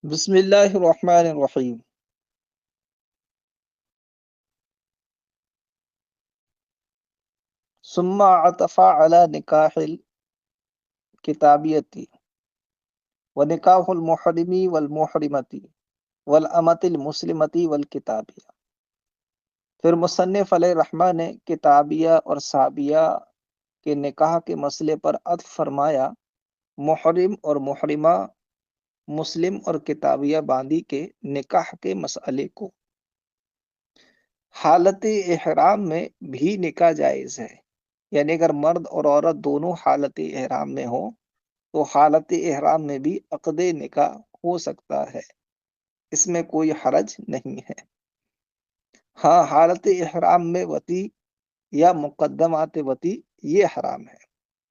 بسم اللہ الرحمن الرحیم۔ ثم عطف على نکاح الکتابیتی ونکاح المحرمی والمحرمتی والامۃ المسلمتی والکتابیہ۔ پھر مصنف علیہ رحمہ نے کتابیہ اور صحابیہ کے نکاح کے مسئلے پر عطف فرمایا محرم اور محرمہ، مسلم اور کتابیہ باندی کے نکاح کے مسئلے کو۔ حالت احرام میں بھی نکاح جائز ہے، یعنی اگر مرد اور عورت دونوں حالت احرام میں ہوں تو حالت احرام میں بھی عقد نکاح ہو سکتا ہے، اس میں کوئی حرج نہیں ہے۔ ہاں، حالت احرام میں وطی یا مقدمات وطی یہ حرام ہے،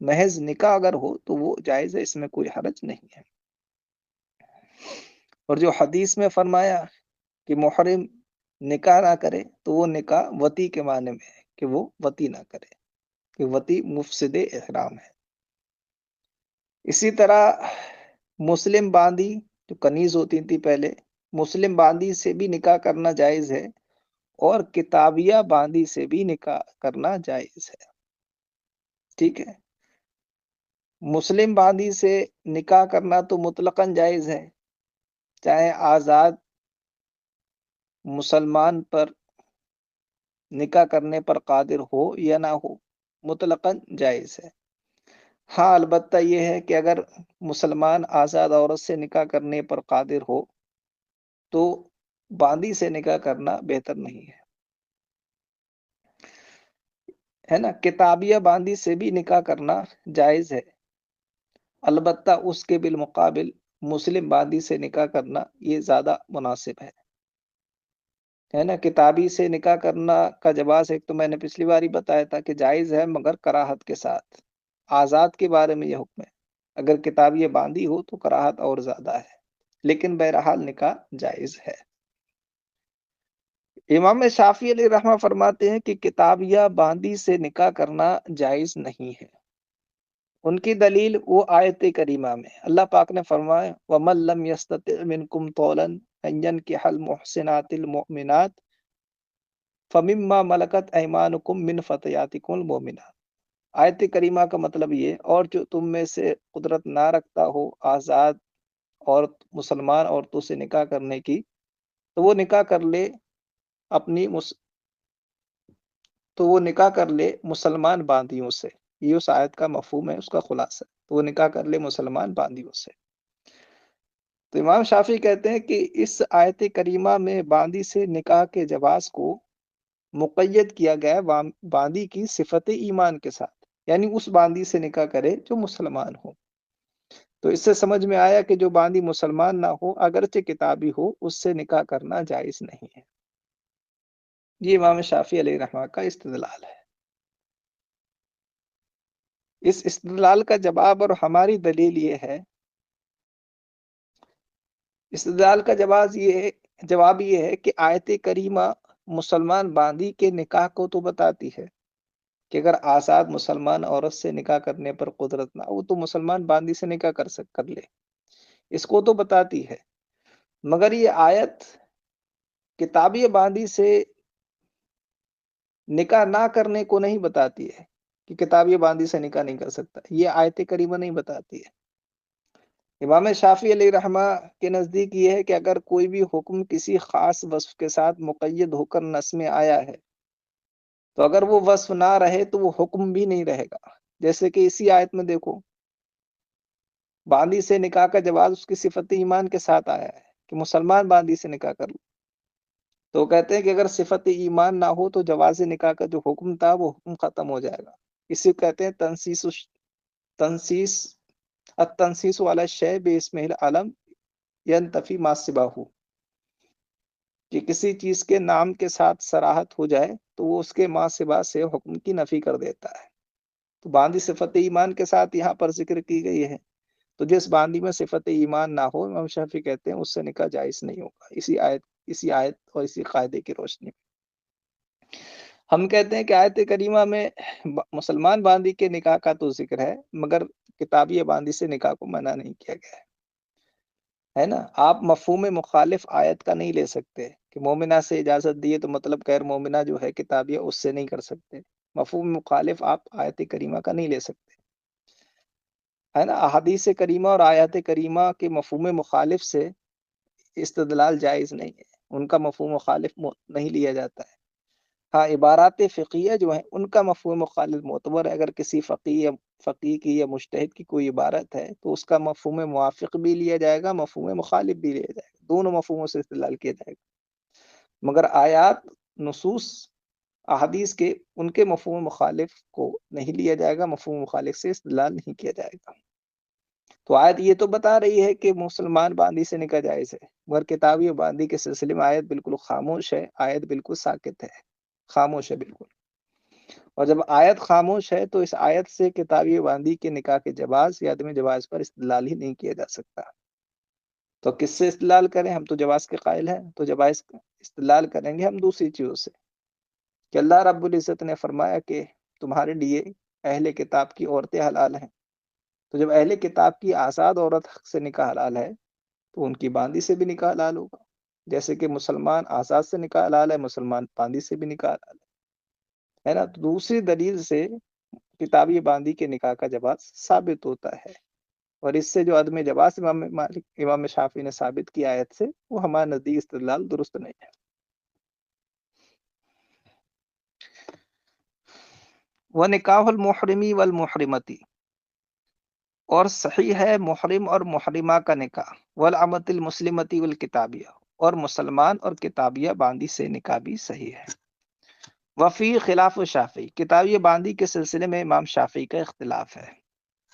محض نکاح اگر ہو تو وہ جائز ہے، اس میں کوئی حرج نہیں ہے۔ اور جو حدیث میں فرمایا کہ محرم نکاح نہ کرے تو وہ نکاح وطی کے معنی میں ہے کہ وہ وطی نہ کرے، کہ وطی مفسد احرام ہے۔ اسی طرح مسلم باندی جو کنیز ہوتی تھی پہلے، مسلم باندی سے بھی نکاح کرنا جائز ہے، اور کتابیہ باندی سے بھی نکاح کرنا جائز ہے۔ ٹھیک ہے، مسلم باندی سے نکاح کرنا تو مطلقاً جائز ہے، چاہے آزاد مسلمان پر نکاح کرنے پر قادر ہو یا نہ ہو، مطلقاً جائز ہے۔ ہاں، البتہ یہ ہے کہ اگر مسلمان آزاد عورت سے نکاح کرنے پر قادر ہو تو باندی سے نکاح کرنا بہتر نہیں ہے نا۔ کتابیہ باندی سے بھی نکاح کرنا جائز ہے، البتہ اس کے بالمقابل مسلم باندی سے نکاح کرنا یہ زیادہ مناسب ہے نا۔ کتابی سے نکاح کرنا کا جواز ایک تو میں نے پچھلی بار ہی بتایا تھا کہ جائز ہے مگر کراہت کے ساتھ۔ آزاد کے بارے میں یہ حکم ہے، اگر کتابی باندی ہو تو کراہت اور زیادہ ہے، لیکن بہرحال نکاح جائز ہے۔ امام شافعی علیہ رحمہ فرماتے ہیں کہ کتابیہ باندی سے نکاح کرنا جائز نہیں ہے۔ ان کی دلیل وہ آیت کریمہ میں اللہ پاک نے فرمایا وَمَن لَّمْ يَسْتَطِعْ مِنكُمْ طَوْلًا أَن يَنكِحَ الْمُحْصِنَاتِ الْمُؤْمِنَاتِ فَمِمَّا مَلَكَتْ أَيْمَانُكُم مِّن فَتَيَاتِكُمُ الْمُؤْمِنَاتِ۔ آیت کریمہ کا مطلب یہ، اور جو تم میں سے قدرت نہ رکھتا ہو آزاد عورت مسلمان عورتوں سے نکاح کرنے کی تو وہ نکاح کر لے مسلمان باندیوں سے۔ یہ اس آیت کا مفہوم ہے، اس کا خلاصہ ہے، تو وہ نکاح کر لے مسلمان باندیوں سے۔ تو امام شافعی کہتے ہیں کہ اس آیت کریمہ میں باندی سے نکاح کے جواز کو مقید کیا گیا باندی کی صفت ایمان کے ساتھ، یعنی اس باندی سے نکاح کرے جو مسلمان ہو۔ تو اس سے سمجھ میں آیا کہ جو باندی مسلمان نہ ہو اگرچہ کتابی ہو اس سے نکاح کرنا جائز نہیں ہے۔ یہ امام شافعی علیہ رحمہ کا استدلال ہے۔ اس استدلال کا جواب اور ہماری دلیل یہ ہے، استدلال کا جواب یہ ہے کہ آیت کریمہ مسلمان باندی کے نکاح کو تو بتاتی ہے کہ اگر آزاد مسلمان عورت سے نکاح کرنے پر قدرت نہ ہو تو مسلمان باندی سے نکاح کر لے، اس کو تو بتاتی ہے، مگر یہ آیت کتابی باندی سے نکاح نہ کرنے کو نہیں بتاتی ہے کہ کتابی باندی سے نکاح نہیں کر سکتا، یہ آیت کریمہ نہیں بتاتی ہے۔ امام شافعی علیہ رحمہ کے نزدیک یہ ہے کہ اگر کوئی بھی حکم کسی خاص وصف کے ساتھ مقید ہو کر نص میں آیا ہے تو اگر وہ وصف نہ رہے تو وہ حکم بھی نہیں رہے گا۔ جیسے کہ اسی آیت میں دیکھو، باندی سے نکاح کا جواز اس کی صفت ایمان کے ساتھ آیا ہے کہ مسلمان باندی سے نکاح کر لو، تو کہتے ہیں کہ اگر صفت ایمان نہ ہو تو جواز نکاح کا جو حکم تھا وہ حکم ختم ہو جائے گا۔ اسی کو کہتے ہیں التنسیس علی الشیء باسمہ العلم ینتفی ما سواہ، کہ کسی چیز کے نام کے ساتھ صراحت ہو جائے تو وہ اس کے ما سوا سے حکم کی نفی کر دیتا ہے۔ تو باندی صفت ایمان کے ساتھ یہاں پر ذکر کی گئی ہے، تو جس باندی میں صفت ایمان نہ ہو امام شافعی کہتے ہیں اس سے نکاح جائز نہیں ہوگا، اسی آیت اور اسی قاعدے کی روشنی میں ہم کہتے ہیں کہ آیت کریمہ میں مسلمان باندی کے نکاح کا تو ذکر ہے، مگر کتابی باندی سے نکاح کو منع نہیں کیا گیا ہے نا. آپ مفہوم مخالف آیت کا نہیں لے سکتے کہ مومنہ سے اجازت دیے تو مطلب غیر مومنہ جو ہے کتابیہ اس سے نہیں کر سکتے. مفہوم مخالف آپ آیت کریمہ کا نہیں لے سکتے، ہے نا. احادیث کریمہ اور آیات کریمہ کے مفہوم مخالف سے استدلال جائز نہیں ہے، ان کا مفہوم مخالف نہیں لیا جاتا ہے. ہاں، عبارات فقہیہ جو ہیں ان کا مفہوم مخالف معتبر ہے. اگر کسی فقیہ کی یا مجتہد کی کوئی عبارت ہے تو اس کا مفہوم موافق بھی لیا جائے گا، مفہوم مخالف بھی لیا جائے گا، دونوں مفہوموں سے استدلال کیا جائے گا. مگر آیات، نصوص، احادیث کے ان کے مفہوم مخالف کو نہیں لیا جائے گا، مفہوم مخالف سے استدلال نہیں کیا جائے گا. تو آیت یہ تو بتا رہی ہے کہ مسلمان باندی سے نکاح جائز ہے، مگر کتابی باندی کے سلسلے میں آیت بالکل خاموش ہے، آیت بالکل ساکت ہے، خاموش ہے بالکل. اور جب آیت خاموش ہے تو اس آیت سے کتابی باندی کے نکاح کے جواز یا عدم جواز پر استدلال ہی نہیں کیا جا سکتا. تو کس سے استدلال کریں؟ ہم تو جواز کے قائل ہیں، تو جواز استدلال کریں گے ہم دوسری چیزوں سے کہ اللہ رب العزت نے فرمایا کہ تمہارے لیے اہل کتاب کی عورتیں حلال ہیں. تو جب اہل کتاب کی آزاد عورت سے نکاح حلال ہے تو ان کی باندی سے بھی نکاح حلال ہوگا. جیسے کہ مسلمان آزاد سے نکاح حلال ہے، مسلمان باندی سے بھی نکاح حلال ہے نا. تو دوسری دلیل سے کتابی باندی کے نکاح کا جواز ثابت ہوتا ہے، اور اس سے جو عدم جواز امام شافعی نے ثابت کی آیت سے، وہ ہمارے نزدیک استدلال درست نہیں ہے. وَنِکاحُ الْمُحْرِمِ وَالْمُحْرِمَةِ، اور صحیح ہے محرم اور محرمہ کا نکاح، والامۃ المسلمۃ والکتابیہ، اور مسلمان اور کتابیہ باندی سے نکاح بھی صحیح ہے. وفی خلاف شافعی، کتابیہ باندی کے سلسلے میں امام شافعی کا اختلاف ہے.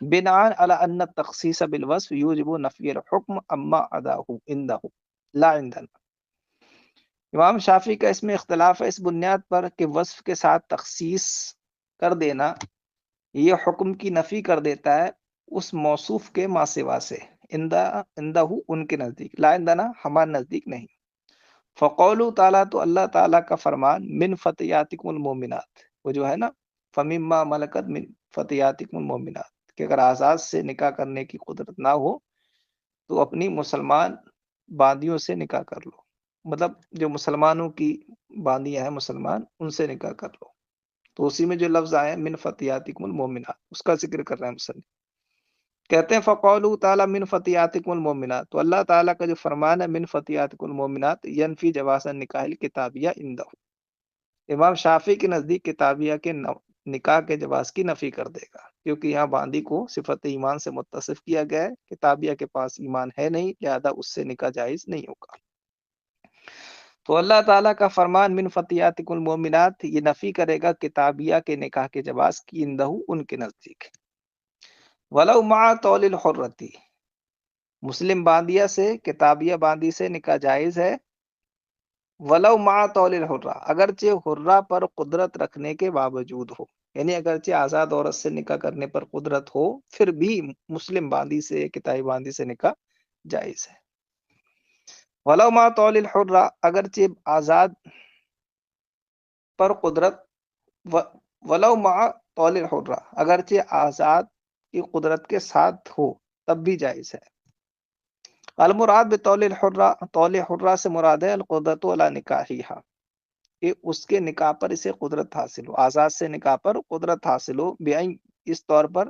بناء علی ان التخصیص بالوصف یوجب نفی الحکم اما اداہ عندہ لا عندنا. امام شافعی کا اس میں اختلاف ہے اس بنیاد پر کہ وصف کے ساتھ تخصیص کر دینا یہ حکم کی نفی کر دیتا ہے اس موصوف کے ما سوا سے، اندہ ان کے نزدیک، لا عندنا ہمارے نزدیک نہیں. فقولو تعالیٰ، تو اللہ تعالیٰ کا فرمان، من فتیاتکم المومنات، وہ جو ہے نا فمما ملکت من فتیاتکم المومنات، کہ اگر آزاد سے نکاح کرنے کی قدرت نہ ہو تو اپنی مسلمان باندیوں سے نکاح کر لو. مطلب جو مسلمانوں کی باندیاں ہیں مسلمان، ان سے نکاح کر لو. تو اسی میں جو لفظ آئے من فتیاتکم المومنات، اس کا ذکر کر رہے ہیں مسلم. کہتے ہیں فقولو تعالیٰ من فتیاتکم المومنات، تو اللہ تعالیٰ کا جو فرمان ہے من فتیاتکم المومنات ینفی جواز النکاح الکتابیہ عندہ، امام شافعی کے نزدیک کتابیہ کے نکاح کے جواز کی نفی کر دے گا، کیونکہ یہاں باندی کو صفت ایمان سے متصف کیا گیا ہے، کتابیہ کے پاس ایمان ہے نہیں، لہذا اس سے نکاح جائز نہیں ہوگا. تو اللہ تعالیٰ کا فرمان من فتیاتکم المومنات یہ نفی کرے گا کتابیہ کے نکاح کے جواز کی عندہ ان کے نزدیک. ولو مع طول الحرتی، مسلم باندیہ سے کتابیہ باندی سے نکاح جائز ہے. ولو مع طول الحرہ، اگرچہ حرہ پر قدرت رکھنے کے باوجود ہو، یعنی اگرچہ آزاد عورت سے نکاح کرنے پر قدرت ہو پھر بھی مسلم باندی سے کتابی باندی سے نکاح جائز ہے. ولو مع طول الحرہ، اگرچہ آزاد پر قدرت، ولو مع طول الحرہ، اگرچہ آزاد کی قدرت کے ساتھ ہو تب بھی جائز ہے. المراد بطول الحرہ، طول حرہ سے مراد ہے القدرت علی نکاحہا، کہ اس کے نکاح پر اسے قدرت حاصل ہو، آزاد سے نکاح پر قدرت حاصل ہو، بِأَن، اس طور پر،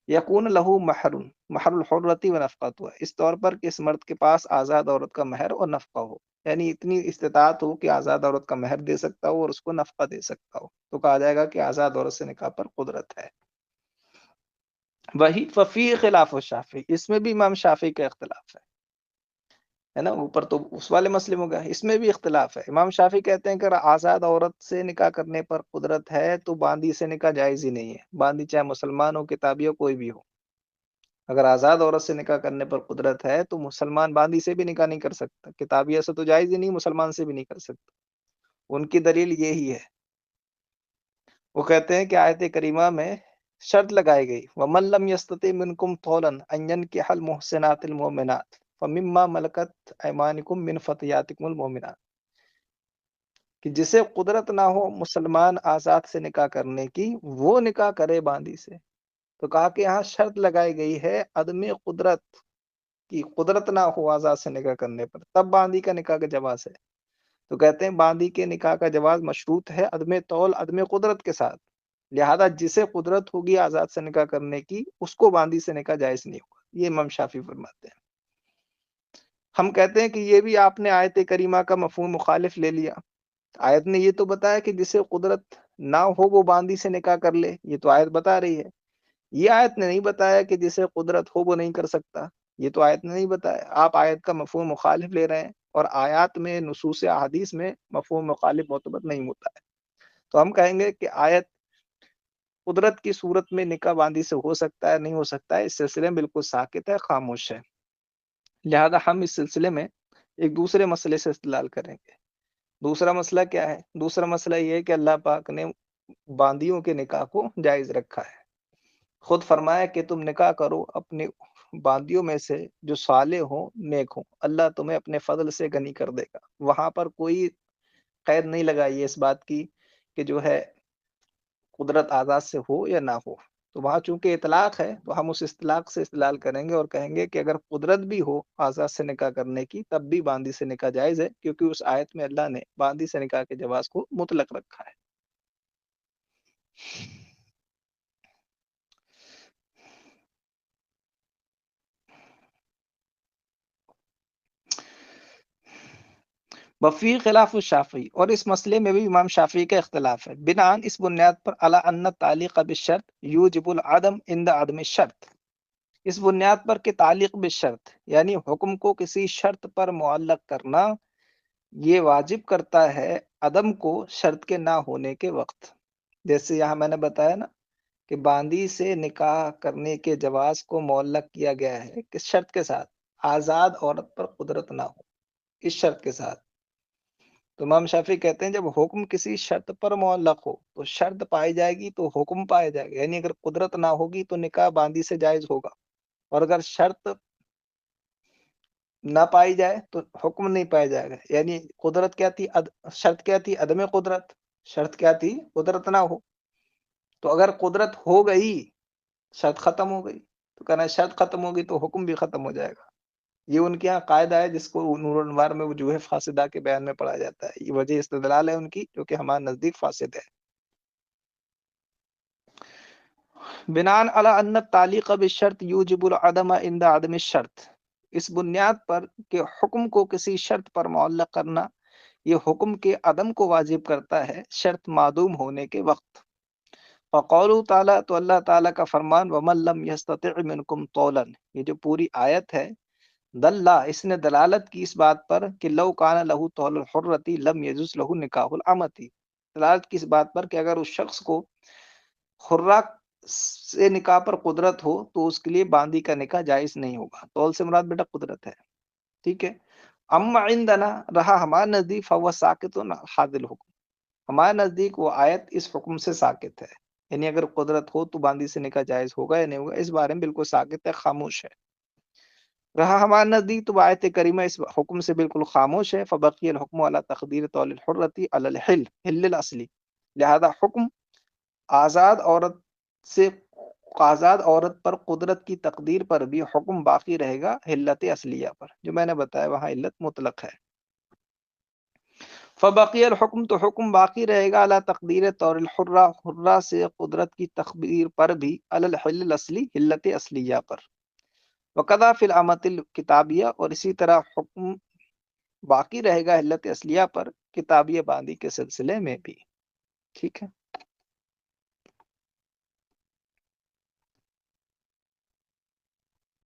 یکون لہو مہر، مہر الحرۃ و نفقۃ، اس طور پر کہ اس مرد کے پاس آزاد عورت کا مہر اور نفقہ ہو، یعنی اتنی استطاعت ہو کہ آزاد عورت کا مہر دے سکتا ہو اور اس کو نفقہ دے سکتا ہو، تو کہا جائے گا کہ آزاد عورت سے نکاح پر قدرت ہے. وہی ففی خلاف الشافعی، اس میں بھی امام شافعی کا اختلاف ہے نا. اوپر تو اس والے مسئلے میں گیا، اس میں بھی اختلاف ہے. امام شافعی کہتے ہیں کہ اگر آزاد عورت سے نکاح کرنے پر قدرت ہے تو باندی سے نکاح جائز ہی نہیں ہے، باندی چاہے مسلمان ہو کتابی ہو کوئی بھی ہو. اگر آزاد عورت سے نکاح کرنے پر قدرت ہے تو مسلمان باندی سے بھی نکاح نہیں کر سکتا، کتابیہ سے تو جائز ہی نہیں، مسلمان سے بھی نہیں کر سکتا. ان کی دلیل یہی ہے. وہ کہتے ہیں کہ آیت کریمہ میں شرط لگائی گئی وَمَن لَّمْ يَسْتَطِعْ مِنكُمْ طَوْلًا أَن يَنكِحَ الْمُحْصِنَاتِ الْمُؤْمِنَاتِ فَمِمَّا مَلَكَتْ أَيْمَانُكُم مِّن فَتِيَاتِكُمُ الْمُؤْمِنَاتِ، کہ جسے قدرت نہ ہو مسلمان آزاد سے نکاح کرنے کی وہ نکاح کرے باندی سے. تو کہا کہ یہاں شرط لگائی گئی ہے عدم قدرت، کی قدرت نہ ہو آزاد سے نکاح کرنے پر، تب باندی کا نکاح کا جواز ہے۔ تو کہتے ہیں باندی کے نکاح کا جواز مشروط ہے عدم طول عدم قدرت کے ساتھ، لہذا جسے قدرت ہوگی آزاد سے نکاح کرنے کی اس کو باندی سے نکاح جائز نہیں ہوگا، یہ امام شافعی فرماتے ہیں۔ ہم کہتے ہیں کہ یہ بھی آپ نے آیت کریمہ کا مفہوم مخالف لے لیا، آیت نے یہ تو بتایا کہ جسے قدرت نہ ہو وہ باندی سے نکاح کر لے، یہ تو آیت بتا رہی ہے، یہ آیت نے نہیں بتایا کہ جسے قدرت ہو وہ نہیں کر سکتا، یہ تو آیت نے نہیں بتایا، آپ آیت کا مفہوم مخالف لے رہے ہیں، اور آیات میں نصوص احادیث میں مفہوم مخالف معتبر نہیں ہوتا ہے۔ تو ہم کہیں گے کہ آیت قدرت کی صورت میں نکاح باندی سے ہو سکتا ہے نہیں ہو سکتا ہے، اس سلسلے میں بالکل ساکت ہے، خاموش ہے، لہذا ہم اس سلسلے میں ایک دوسرے مسئلے سے استدلال کریں گے۔ دوسرا مسئلہ کیا ہے؟ دوسرا مسئلہ یہ ہے کہ اللہ پاک نے باندیوں کے نکاح کو جائز رکھا ہے، خود فرمایا کہ تم نکاح کرو اپنے باندیوں میں سے جو صالح ہوں نیک ہوں، اللہ تمہیں اپنے فضل سے غنی کر دے گا۔ وہاں پر کوئی قید نہیں لگائی ہے اس بات کی کہ جو ہے قدرت آزاد سے ہو یا نہ ہو، تو وہاں چونکہ اطلاق ہے تو ہم اس اطلاق سے استدلال کریں گے اور کہیں گے کہ اگر قدرت بھی ہو آزاد سے نکاح کرنے کی تب بھی باندی سے نکاح جائز ہے، کیونکہ اس آیت میں اللہ نے باندی سے نکاح کے جواز کو مطلق رکھا ہے۔ وفی خلاف الشافعی، اور اس مسئلے میں بھی امام شافعی کا اختلاف ہے، بناً اس بنیاد پر علی ان التعلیق بالشرط یوجب العدم عند عدم الشرط، اس بنیاد پر کہ تعلیق بالشرط یعنی حکم کو کسی شرط پر معلق کرنا یہ واجب کرتا ہے عدم کو شرط کے نہ ہونے کے وقت، جیسے یہاں میں نے بتایا نا کہ باندی سے نکاح کرنے کے جواز کو معلق کیا گیا ہے کس شرط کے ساتھ؟ آزاد عورت پر قدرت نہ ہو، اس شرط کے ساتھ۔ تو امام شافعی کہتے ہیں جب حکم کسی شرط پر معلق ہو تو شرط پائی جائے گی تو حکم پایا جائے گا، یعنی اگر قدرت نہ ہوگی تو نکاح باندی سے جائز ہوگا، اور اگر شرط نہ پائی جائے تو حکم نہیں پایا جائے گا، یعنی قدرت کیا تھی؟ شرط کیا تھی؟ عدم قدرت، شرط کیا تھی؟ قدرت نہ ہو۔ تو اگر قدرت ہو گئی شرط ختم ہو گئی، تو کہنا شرط ختم ہوگی تو حکم بھی ختم ہو جائے گا، یہ ان کے یہاں قاعدہ ہے جس کو نور الانوار میں وجوہ فاسدہ کے بیان میں پڑھا جاتا ہے، یہ وجہ استدلال ہے ان کی جو کہ ہمارے نزدیک فاسد ہے۔ بناء علی ان التعلیق بالشرط یوجب العدم عند عدم الشرط، اس بنیاد پر کہ حکم کو کسی شرط پر معلق کرنا یہ حکم کے عدم کو واجب کرتا ہے شرط معدوم ہونے کے وقت۔ فقولوا تعالیٰ، تو اللہ تعالیٰ کا فرمان وَمَن لَّمْ يَسْتَطِعْ مِنْكُمْ طَوْلًا، یہ جو پوری آیت ہے دلّا اس نے دلالت کی اس بات پر کہ لو کان لہو طول الحرتی لم یجوز لہو نکاح الامتی، دلالت کی اس بات پر کہ اگر اس شخص کو حرہ سے نکاح پر قدرت ہو تو اس کے لیے باندی کا نکاح جائز نہیں ہوگا، طول سے مراد بیٹا قدرت ہے، ٹھیک ہے۔ اما عندنا، رہا ہمارے نزدیک فهو ساکت حاضر الحکم، ہمارے نزدیک وہ آیت اس حکم سے ساکت ہے، یعنی اگر قدرت ہو تو باندی سے نکاح جائز ہوگا یا نہیں ہوگا اس بارے میں بالکل ساکت ہے، خاموش ہے۔ رہا ہمارے نزدیک تو آیت کریمہ اس حکم سے بالکل خاموش ہے، فبقی الحکم علی تقدیر طول الحرتی علی الحل حل الاصلی، لہذا حکم آزاد عورت سے آزاد عورت پر قدرت کی تقدیر پر بھی حکم باقی رہے گا حلت اصلیہ پر، جو میں نے بتایا وہاں علت مطلق ہے۔ فبقی الحکم، تو حکم باقی رہے گا علی تقدیر طور الحرہ، حرہ سے قدرت کی تقدیر پر بھی علی الحل الاصلی حلت اصلیہ پر، وقضا فی الامت الکتابیہ، اور اسی طرح حکم باقی رہے گا حلت اصلیہ پر کتابیہ باندی کے سلسلے میں بھی، ٹھیک ہے۔